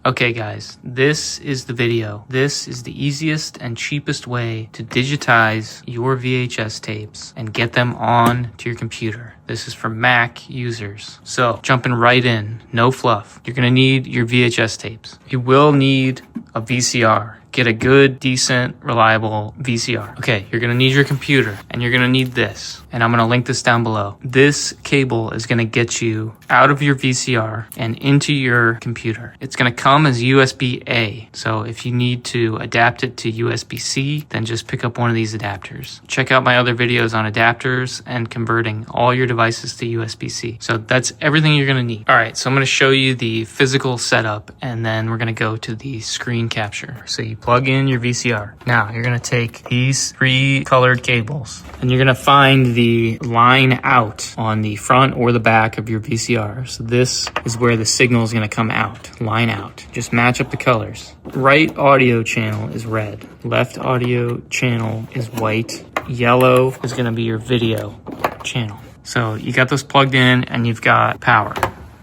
Okay guys, this is the video. This is the easiest and cheapest way to digitize your VHS tapes and get them on to your computer. This is for Mac users. So jumping right in, no fluff. You're gonna need your VHS tapes. You will need a VCR. Get a good, decent, reliable VCR. Okay, you're gonna need your computer and you're gonna need this. And I'm gonna link this down below. This cable is gonna get you out of your VCR and into your computer. It's gonna come as USB-A. So if you need to adapt it to USB-C, then just pick up one of these adapters. Check out my other videos on adapters and converting all your devices to USB-C. So that's everything you're gonna need. All right, so I'm gonna show you the physical setup and then we're gonna go to the screen capture. So you plug in your VCR. Now you're gonna take these three colored cables and you're gonna find the line out on the front or the back of your VCR. So this is where the signal is gonna come out, line out. Just match up the colors. Right audio channel is red. Left audio channel is white. Yellow is gonna be your video channel. So you got those plugged in and you've got power.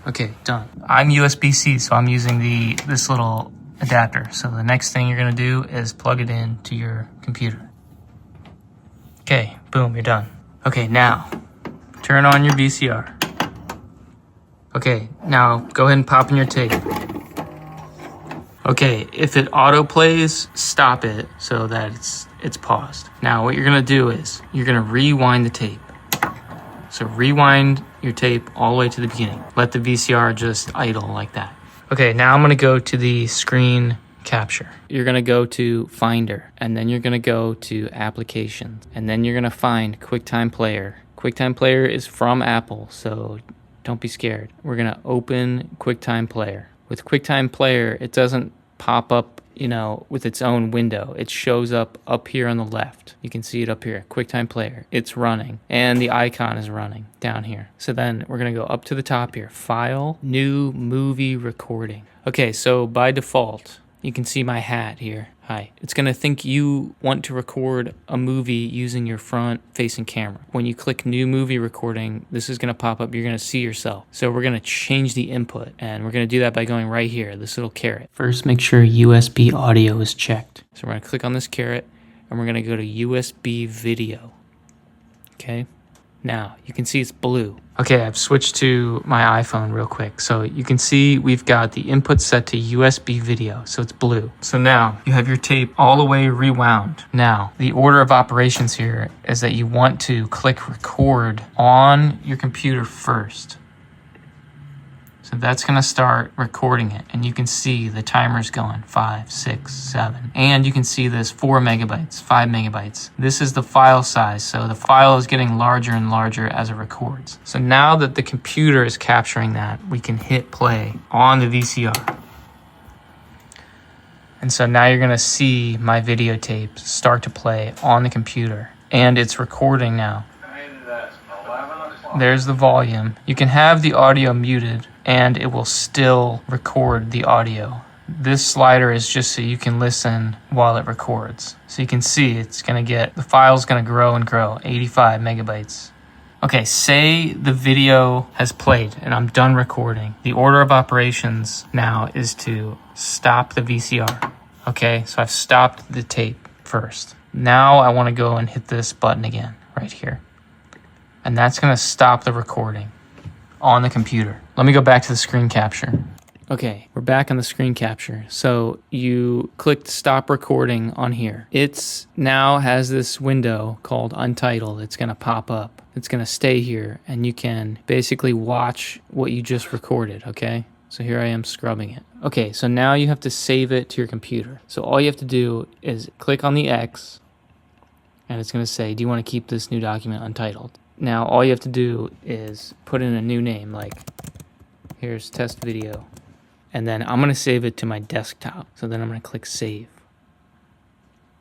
Okay, done. I'm USB-C, so I'm using this little adapter. So the next thing you're gonna do is plug it in to your computer. Okay, boom, you're done. Okay, now turn on your VCR. Okay, now go ahead and pop in your tape. Okay, if it auto plays, stop it so that it's paused. Now what you're gonna do is you're gonna rewind the tape. So rewind your tape all the way to the beginning. Let the VCR just idle like that. Okay, now I'm gonna go to the screen capture. You're gonna go to Finder, and then you're gonna go to Applications, and then you're gonna find QuickTime Player. QuickTime Player is from Apple, so don't be scared. We're gonna open QuickTime Player. With QuickTime Player, it doesn't pop up, with its own window. It shows up here on the left. You can see it up here, QuickTime Player. It's running, and the icon is running down here. So then we're gonna go up to the top here, File, New Movie Recording. Okay, so by default, you can see my hat here. Hi. It's gonna think you want to record a movie using your front-facing camera. When you click New Movie Recording, this is gonna pop up. You're gonna see yourself. So we're gonna change the input, and we're gonna do that by going right here, this little caret. First, make sure USB audio is checked. So we're gonna click on this caret, and we're gonna go to USB video. Okay? Now, you can see it's blue. Okay, I've switched to my iPhone real quick. So you can see we've got the input set to USB video, so it's blue. So now you have your tape all the way rewound. Now, the order of operations here is that you want to click record on your computer first. So that's gonna start recording it, and you can see the timer's going 5, 6, 7, and you can see this 4 megabytes, 5 megabytes. This is the file size, so the file is getting larger and larger as it records. So now that the computer is capturing that, we can hit play on the VCR. And so now you're gonna see my videotape start to play on the computer, and it's recording now. There's the volume. You can have the audio muted and it will still record the audio. This slider is just so you can listen while it records. So you can see the file's gonna grow and grow, 85 megabytes. Okay, say the video has played and I'm done recording. The order of operations now is to stop the VCR. Okay, so I've stopped the tape first. Now I wanna go and hit this button again, right here. And that's gonna stop the recording on the computer. Let me go back to the screen capture. Okay, we're back on the screen capture. So you clicked stop recording on here. It's now has this window called Untitled. It's gonna pop up. It's gonna stay here and you can basically watch what you just recorded, okay? So here I am scrubbing it. Okay, so now you have to save it to your computer. So all you have to do is click on the X and it's gonna say, do you wanna keep this new document untitled? Now, all you have to do is put in a new name, like here's test video. And then I'm gonna save it to my desktop. So then I'm gonna click save.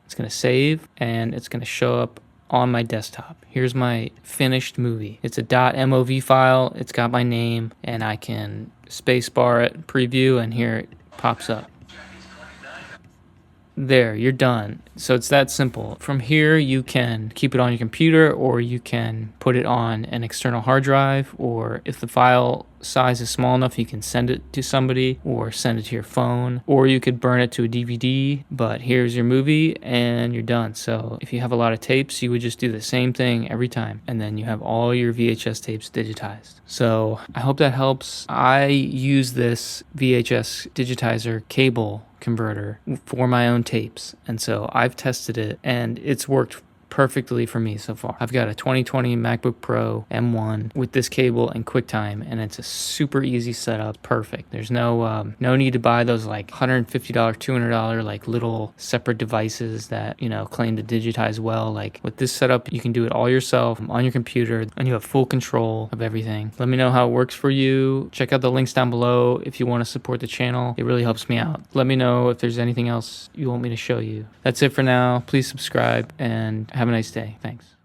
It's gonna save and it's gonna show up on my desktop. Here's my finished movie. It's a .mov file, it's got my name, and I can spacebar it, preview, and here it pops up. There, you're done. So it's that simple. From here, you can keep it on your computer, or you can put it on an external hard drive, or if the file size is small enough, you can send it to somebody or send it to your phone, or you could burn it to a DVD. But here's your movie and you're done. So if you have a lot of tapes, you would just do the same thing every time, and then you have all your VHS tapes digitized. So I hope that helps. I use this VHS digitizer cable converter for my own tapes, and so I've tested it and it's worked perfectly for me so far. I've got a 2020 MacBook Pro M1 with this cable and QuickTime, and it's a super easy setup. Perfect. There's no need to buy those like $150, $200 like little separate devices that claim to digitize well. Like with this setup, you can do it all yourself on your computer, and you have full control of everything. Let me know how it works for you. Check out the links down below if you want to support the channel. It really helps me out. Let me know if there's anything else you want me to show you. That's it for now. Please subscribe and have a nice day. Thanks.